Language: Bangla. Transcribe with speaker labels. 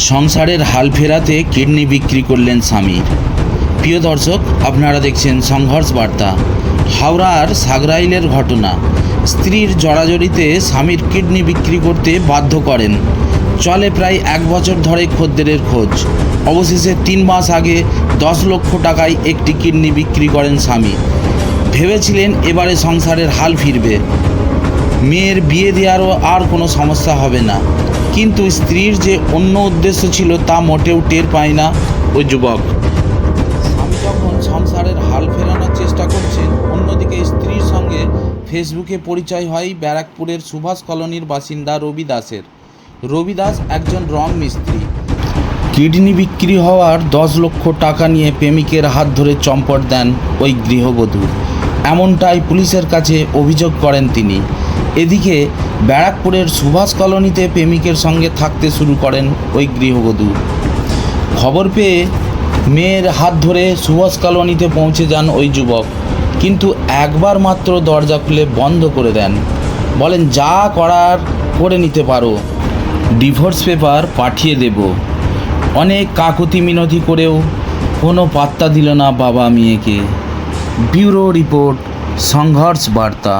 Speaker 1: সংসারের হাল ফেরাতে কিডনি বিক্রি করলেন স্বামী। প্রিয় দর্শক, আপনারা দেখছেন সংঘর্ষ বার্তা। হাওড়ার সাগরাইলের ঘটনা। স্ত্রীর জড়াজড়িতে স্বামীর কিডনি বিক্রি করতে বাধ্য করেন। চলে প্রায় 1 বছর ধরে খদ্দেরের খোঁজ। অবশেষে 3 মাস আগে 10 লক্ষ টাকায় একটি কিডনি বিক্রি করেন স্বামী। ভেবেছিলেন এবারে সংসারের হাল ফিরবে, মেয়ের বিয়ে দেওয়ারও আর কোনো সমস্যা হবে না। কিন্তু স্ত্রীর যে অন্য উদ্দেশ্য ছিল তা মোটেও টের পায় না ওই যুবক। স্বামী যখন সংসারের হাল ফেরানোর চেষ্টা করছেন, অন্যদিকে স্ত্রীর সঙ্গে ফেসবুকে পরিচয় হয় ব্যারাকপুরের সুভাষ কলোনির বাসিন্দা রবি দাসের। রবি দাস একজন রং মিস্ত্রি। কিডনি বিক্রি হওয়ার 10 লক্ষ টাকা নিয়ে প্রেমিকের হাত ধরে চম্পট দেন ওই গৃহবধূ, এমনটাই পুলিশের কাছে অভিযোগ করেন তিনি। এদিকে ব্যারাকপুরের সুভাষ কলোনিতে প্রেমিকের সঙ্গে থাকতে শুরু করেন ওই গৃহবধূ। খবর পেয়ে মেয়ের হাত ধরে সুভাষ কলোনিতে পৌঁছে যান ওই যুবক, কিন্তু একবার মাত্র দরজা খুলে বন্ধ করে দেন। বলেন, যা করার করে নিতে পারো, ডিভোর্স পেপার পাঠিয়ে দেব। অনেক কাকুতি মিনতি করেও কোনো পাত্তা দিল না বাবা মেয়েকে। ব্যুরো রিপোর্ট, সংঘর্ষ বার্তা।